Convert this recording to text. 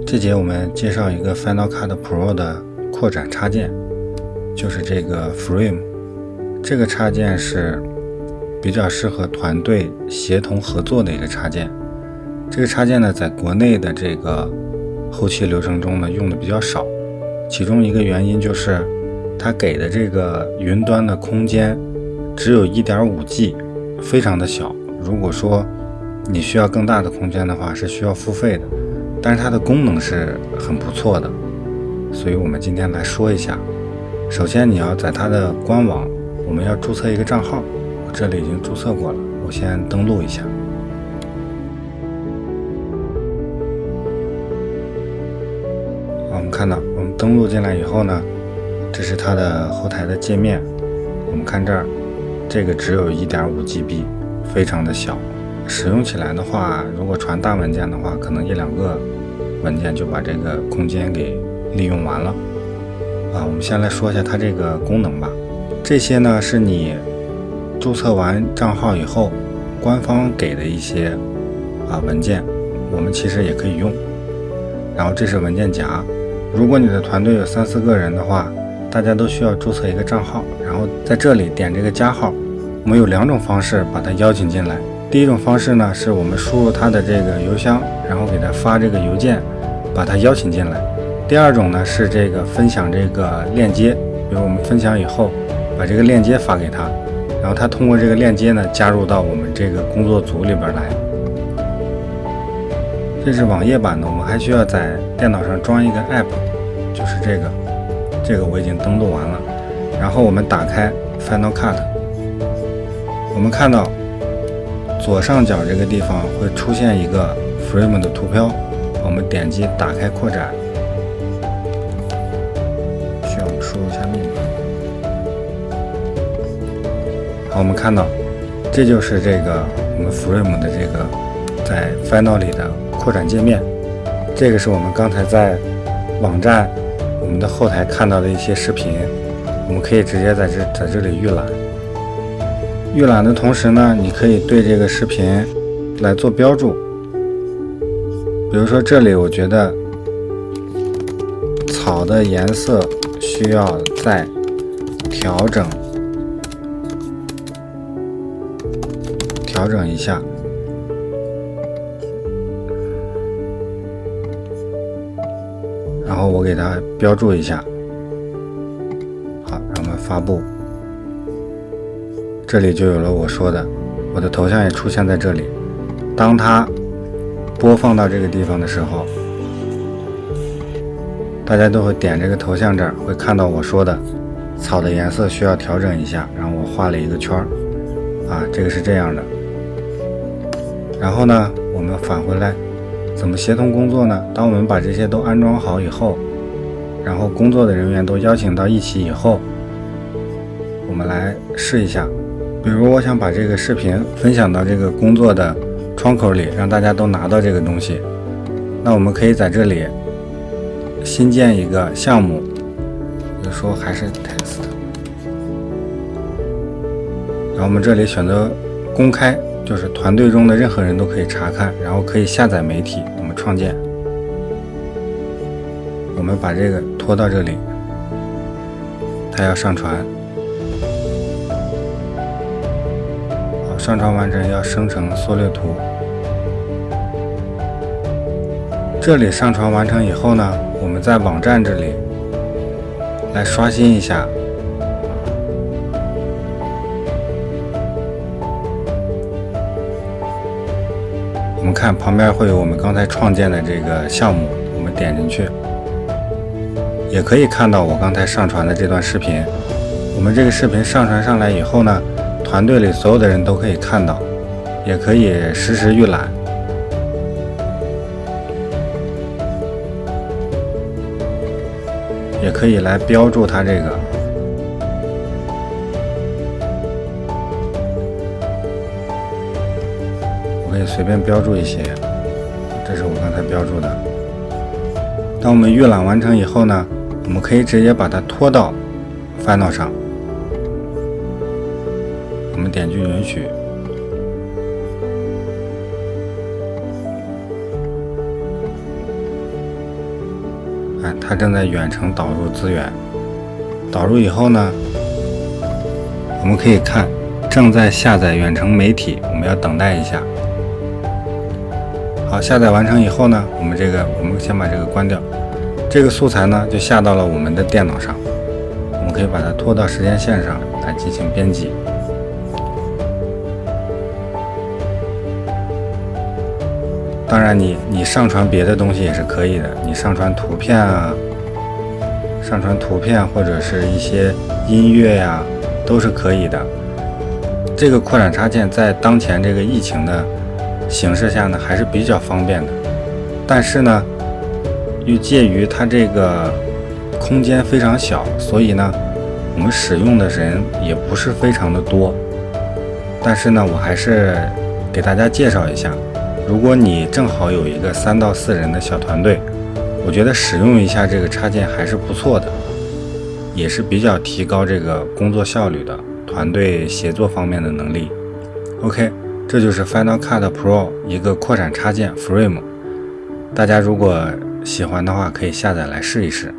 这节我们介绍一个 Final Cut Pro 的扩展插件，就是这个 Frame。这个插件是比较适合团队协同合作的一个插件。这个插件呢，在国内的这个后期流程中呢，用的比较少。其中一个原因就是它给的这个云端的空间只有 1.5G， 非常的小。如果说你需要更大的空间的话，是需要付费的。但是它的功能是很不错的，所以我们今天来说一下。首先你要在它的官网，我们要注册一个账号，我这里已经注册过了，我先登录一下。我们看到我们登录进来以后呢，这是它的后台的界面。我们看这儿，这个只有 1.5GB， 非常的小。使用起来的话，如果传大文件的话，可能1-2个文件就把这个空间给利用完了。我们先来说一下它这个功能吧。这些呢是你注册完账号以后，官方给的一些文件，我们其实也可以用。然后这是文件夹，如果你的团队有3-4个人的话，大家都需要注册一个账号，然后在这里点这个加号。我们有2种方式把它邀请进来。第一种方式呢，是我们输入它的这个邮箱，然后给它发这个邮件，把它邀请进来。第二种呢，是这个分享这个链接，比如我们分享以后，把这个链接发给他，然后他通过这个链接呢，加入到我们这个工作组里边来。这是网页版的，我们还需要在电脑上装一个 app， 就是这个我已经登录完了。然后我们打开 Final Cut， 我们看到左上角这个地方会出现一个 Frame 的图标，我们点击打开扩展，需要我们输入一下密码。好，我们看到这就是这个我们 Frame 的这个在 Final 里的扩展界面。这个是我们刚才在网站我们的后台看到的一些视频，我们可以直接在这里预览。预览的同时呢，你可以对这个视频来做标注。比如说这里我觉得草的颜色需要再调整一下，然后我给它标注一下。好，让我们发布。这里就有了我说的，我的头像也出现在这里。当它播放到这个地方的时候，大家都会点这个头像，这儿会看到我说的草的颜色需要调整一下，然后我画了一个圈这个是这样的。然后呢，我们返回来怎么协同工作呢？当我们把这些都安装好以后，然后工作的人员都邀请到一起以后，我们来试一下。比如我想把这个视频分享到这个工作的窗口里，让大家都拿到这个东西，那我们可以在这里新建一个项目，比如说还是 test， 然后我们这里选择公开，就是团队中的任何人都可以查看，然后可以下载媒体，我们创建。我们把这个拖到这里，它要上传。上传完成要生成缩略图。这里上传完成以后呢，我们在网站这里来刷新一下。我们看旁边会有我们刚才创建的这个项目，我们点进去，也可以看到我刚才上传的这段视频。我们这个视频上传上来以后呢，团队里所有的人都可以看到，也可以实时预览。也可以来标注它这个。我可以随便标注一些，这是我刚才标注的。当我们预览完成以后呢，我们可以直接把它拖到 Final 上。我们点击允许，它正在远程导入资源。导入以后呢，我们可以看正在下载远程媒体，我们要等待一下。好，下载完成以后呢，我们先把这个关掉。这个素材呢就下到了我们的电脑上，我们可以把它拖到时间线上来进行编辑。当然你上传别的东西也是可以的，你上传图片啊，或者是一些音乐呀，都是可以的。这个扩展插件在当前这个疫情的形势下呢，还是比较方便的。但是呢，又介于它这个空间非常小，所以呢，我们使用的人也不是非常的多。但是呢，我还是给大家介绍一下，如果你正好有一个3到4人的小团队，我觉得使用一下这个插件还是不错的，也是比较提高这个工作效率的，团队协作方面的能力。OK， 这就是 Final Cut Pro 一个扩展插件 Frame， 大家如果喜欢的话可以下载来试一试。